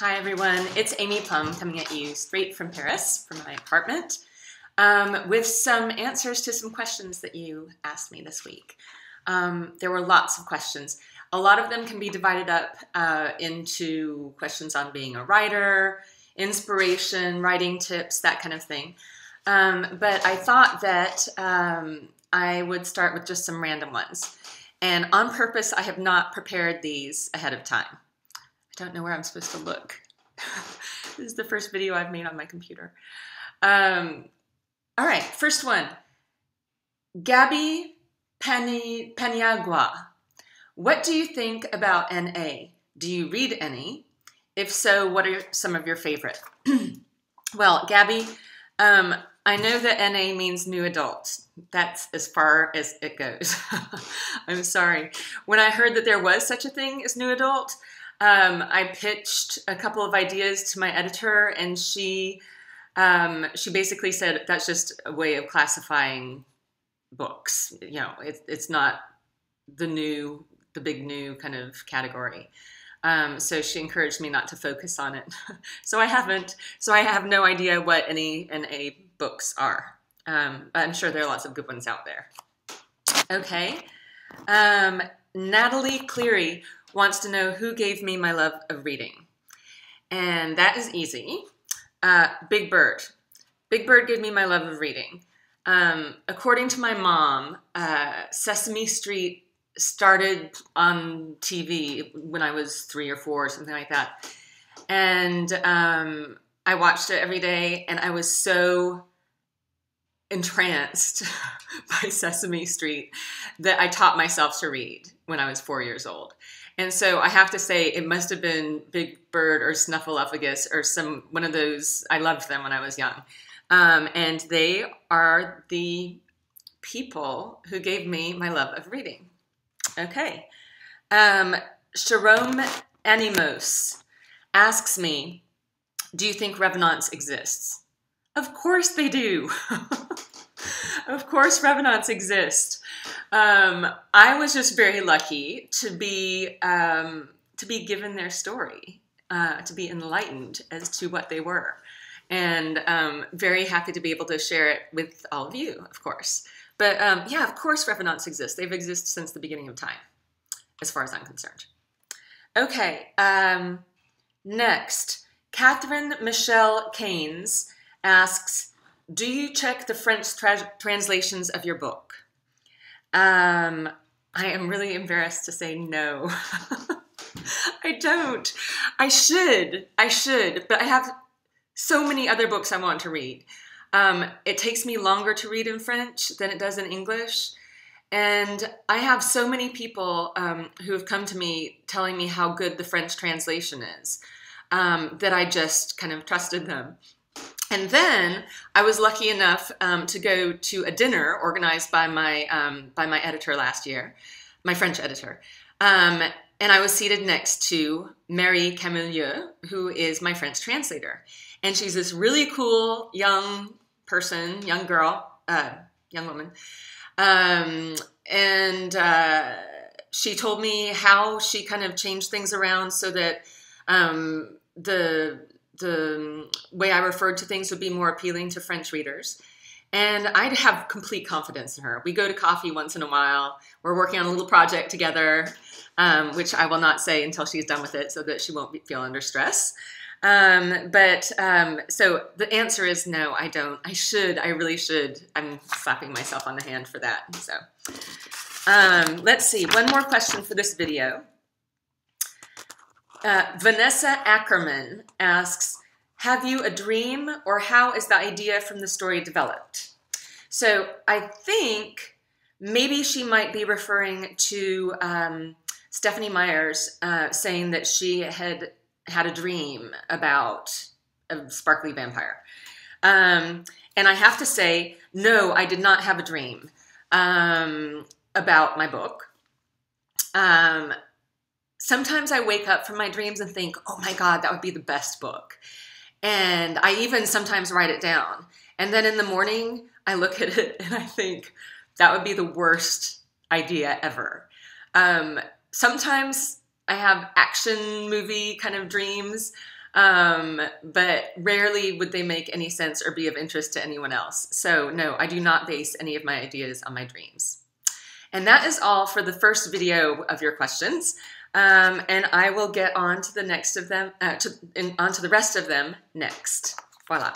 Hi everyone, it's Amy Plum coming at you straight from Paris, from my apartment, with some answers to some questions that you asked me this week. There were lots of questions. A lot of them can be divided up into questions on being a writer, inspiration, writing tips, that kind of thing. But I thought that I would start with just some random ones. And on purpose, I have not prepared these ahead of time. I don't know where I'm supposed to look. This is the first video I've made on my computer. All right, first one. Gabby Paniagua. What do you think about NA? Do you read any? If so, what are some of your favorite? Well, Gabby, I know that NA means new adult. That's as far as it goes. I'm sorry. When I heard that there was such a thing as new adult, I pitched a couple of ideas to my editor, and she basically said that's just a way of classifying books. You know, it's not the big new kind of category. So she encouraged me not to focus on it. So I haven't. So I have no idea what any NA books are. I'm sure there are lots of good ones out there. Okay. Natalie Cleary wants to know who gave me my love of reading. And that is easy. Big Bird. Big Bird gave me my love of reading. According to my mom, Sesame Street started on TV when I was 3 or 4 or something like that. And I watched it every day, and I was so entranced by Sesame Street that I taught myself to read when I was 4 years old. And so I have to say it must have been Big Bird or Snuffleupagus or one of those. I loved them when I was young. And they are the people who gave me my love of reading. Okay. Sharom Animos asks me, do you think revenants exists? Of course they do. Of course revenants exist. I was just very lucky to be given their story, to be enlightened as to what they were, and very happy to be able to share it with all of you, of course. But yeah, of course revenants exist. They've existed since the beginning of time, as far as I'm concerned. Okay, next, Catherine Michelle Keynes asks, do you check the French translations of your book? I am really embarrassed to say no. I don't. I should, but I have so many other books I want to read. It takes me longer to read in French than it does in English. And I have so many people who have come to me telling me how good the French translation is, that I just kind of trusted them. And then I was lucky enough to go to a dinner organized by my editor last year, my French editor. And I was seated next to Marie Camilleux, who is my French translator. And she's this really cool young person, young girl, young woman. And she told me how she kind of changed things around so that the way I referred to things would be more appealing to French readers. And I have complete confidence in her. We go to coffee once in a while. We're working on a little project together, which I will not say until she's done with it so that she won't feel under stress. So the answer is no, I don't. I really should. I'm slapping myself on the hand for that. So let's see, one more question for this video. Vanessa Ackerman asks, have you a dream, or how is the idea from the story developed? So I think maybe she might be referring to Stephanie Meyer's saying that she had a dream about a sparkly vampire. And I have to say, no, I did not have a dream about my book. Sometimes I wake up from my dreams and think, oh my God, that would be the best book. And I even sometimes write it down. And then in the morning, I look at it and I think, that would be the worst idea ever. Sometimes I have action movie kind of dreams. but rarely would they make any sense or be of interest to anyone else. So no, I do not base any of my ideas on my dreams. And that is all for the first video of your questions. And I will get on to the next of them, onto the rest of them next. Voila.